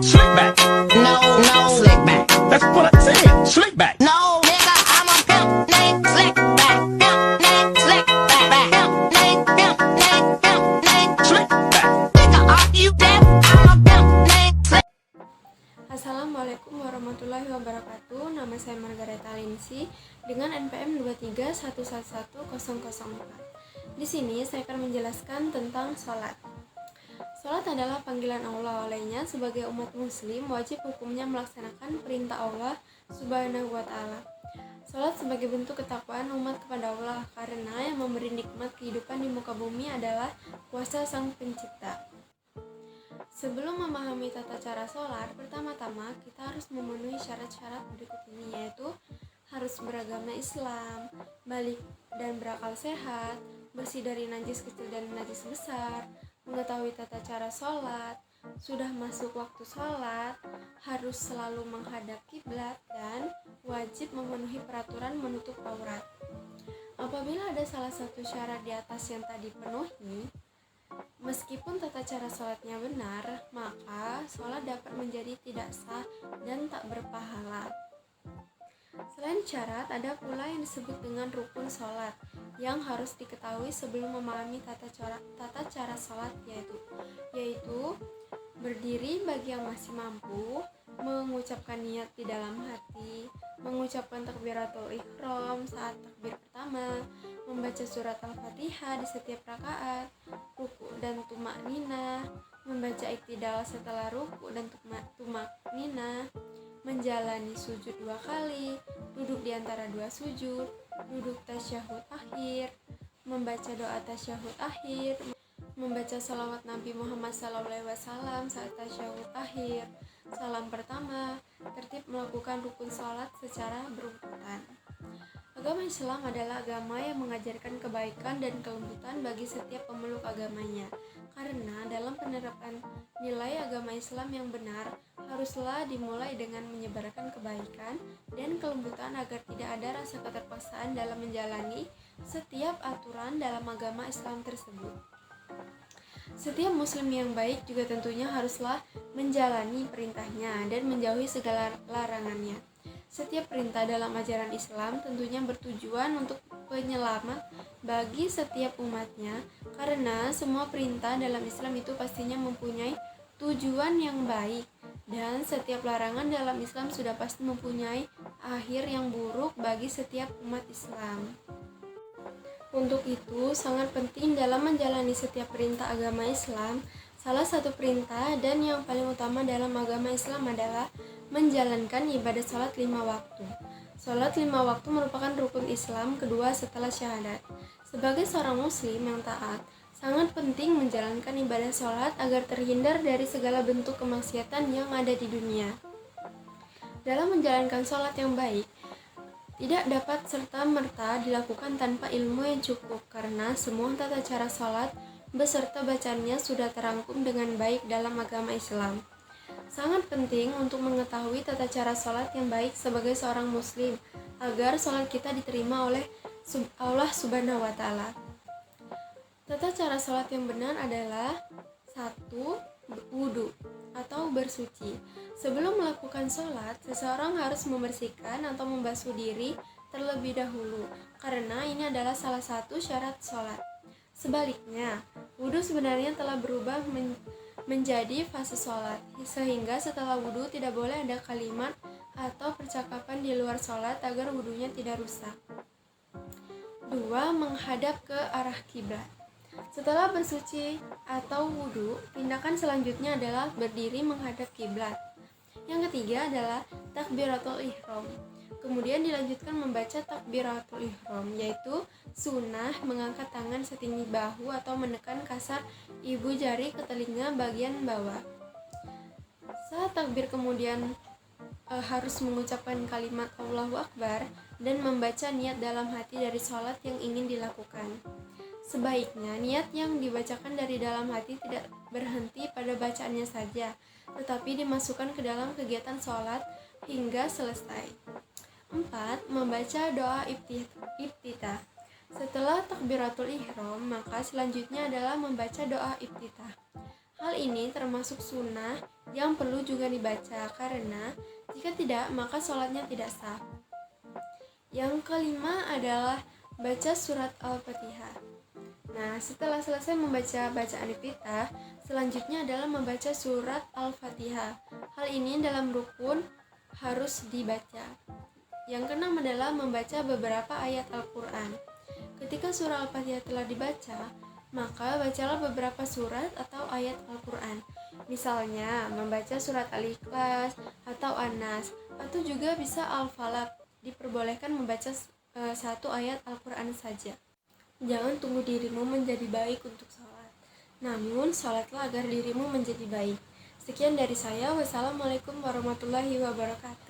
Slick back. No, slick back. That's what I said. Slick back. No, nigga, I'm a pimp named Slick Back. Pimp named Slick Back. Pimp named Slick back. Nigga, are you deaf? I'm a pimp named Slick. Assalamualaikum warahmatullahi wabarakatuh. Nama saya Margareta Lindsay dengan NPM 231111004. Di sini saya akan menjelaskan tentang sholat. Sholat adalah panggilan Allah. Olehnya sebagai umat muslim wajib hukumnya melaksanakan perintah Allah Subhanahu wa ta'ala. Sholat sebagai bentuk ketakwaan umat kepada Allah, karena yang memberi nikmat kehidupan di muka bumi adalah kuasa Sang Pencipta. Sebelum memahami tata cara sholat, pertama-tama kita harus memenuhi syarat-syarat berikut ini, yaitu harus beragama Islam, balik dan berakal sehat, bersih dari najis kecil dan najis besar, mengetahui tata cara sholat, sudah masuk waktu sholat, harus selalu menghadap kiblat, dan wajib memenuhi peraturan menutup aurat. Apabila ada salah satu syarat di atas yang tak dipenuhi, meskipun tata cara sholatnya benar, maka sholat dapat menjadi tidak sah dan tak berpahala. Selain syarat, ada pula yang disebut dengan rukun sholat yang harus diketahui sebelum memahami tata cara sholat, yaitu berdiri bagi yang masih mampu, mengucapkan niat di dalam hati, mengucapkan takbiratul ihram saat takbir pertama, membaca surat Al-Fatihah di setiap rakaat, ruku dan tumak nina, membaca iktidal setelah ruku dan tumak nina, menjalani sujud 2 kali, duduk di antara 2 sujud, duduk tasyahud akhir, membaca doa tasyahud akhir, membaca salawat Nabi Muhammad SAW saat tasyahud akhir, salam pertama, tertib melakukan rukun sholat secara berurutan. Agama Islam adalah agama yang mengajarkan kebaikan dan kelembutan bagi setiap pemeluk agamanya. Karena dalam penerapan nilai agama Islam yang benar, haruslah dimulai dengan menyebarkan kebaikan dan kelembutan agar tidak ada rasa keterpaksaan dalam menjalani setiap aturan dalam agama Islam tersebut. Setiap muslim yang baik juga tentunya haruslah menjalani perintahnya dan menjauhi segala larangannya. Setiap perintah dalam ajaran Islam tentunya bertujuan untuk penyelamat bagi setiap umatnya, karena semua perintah dalam Islam itu pastinya mempunyai tujuan yang baik, dan setiap larangan dalam Islam sudah pasti mempunyai akhir yang buruk bagi setiap umat Islam. Untuk itu, sangat penting dalam menjalani setiap perintah agama Islam. Salah satu perintah dan yang paling utama dalam agama Islam adalah menjalankan ibadah sholat 5 waktu. Sholat 5 waktu merupakan rukun Islam kedua setelah syahadat. Sebagai seorang muslim yang taat, sangat penting menjalankan ibadah sholat agar terhindar dari segala bentuk kemaksiatan yang ada di dunia. Dalam menjalankan sholat yang baik, tidak dapat serta-merta dilakukan tanpa ilmu yang cukup, karena semua tata cara sholat beserta bacaannya sudah terangkum dengan baik dalam agama Islam. Sangat penting untuk mengetahui tata cara sholat yang baik sebagai seorang muslim, agar sholat kita diterima oleh Allah Subhanahu wa ta'ala. Tata cara sholat yang benar adalah 1. Wudu atau bersuci. Sebelum melakukan sholat, seseorang harus membersihkan atau membasuh diri terlebih dahulu, karena ini adalah salah satu syarat sholat. Sebaliknya, wudu sebenarnya telah berubah menjadi fase sholat, sehingga setelah wudu tidak boleh ada kalimat atau percakapan di luar sholat agar wudunya tidak rusak. 2. Menghadap ke arah kiblat. Setelah bersuci atau wudu, tindakan selanjutnya adalah berdiri menghadap kiblat. Yang ketiga adalah takbiratul ihram. Kemudian dilanjutkan membaca takbiratul ihram, yaitu sunnah mengangkat tangan setinggi bahu atau menekan kasar ibu jari ke telinga bagian bawah. Saat takbir kemudian harus mengucapkan kalimat Allahu Akbar dan membaca niat dalam hati dari sholat yang ingin dilakukan. Sebaiknya niat yang dibacakan dari dalam hati tidak berhenti pada bacaannya saja, tetapi dimasukkan ke dalam kegiatan sholat hingga selesai. 4. Membaca doa iftitah. Setelah takbiratul ihram, maka selanjutnya adalah membaca doa iftitah. Hal ini termasuk sunnah yang perlu juga dibaca, karena jika tidak maka sholatnya tidak sah. Yang kelima adalah baca surat Al-Fatihah. Nah, setelah selesai membaca bacaan iftitah, selanjutnya adalah membaca surat Al-Fatihah. Hal ini dalam rukun harus dibaca. Yang keenam adalah membaca beberapa ayat Al-Quran. Ketika surah Al-Fatihah telah dibaca, maka bacalah beberapa surat atau ayat Al-Quran. Misalnya, membaca surat Al-Ikhlas atau An-Nas, atau juga bisa Al-Falaq. Diperbolehkan membaca satu ayat Al-Quran saja. Jangan tunggu dirimu menjadi baik untuk sholat, namun sholatlah agar dirimu menjadi baik. Sekian dari saya. Wassalamualaikum warahmatullahi wabarakatuh.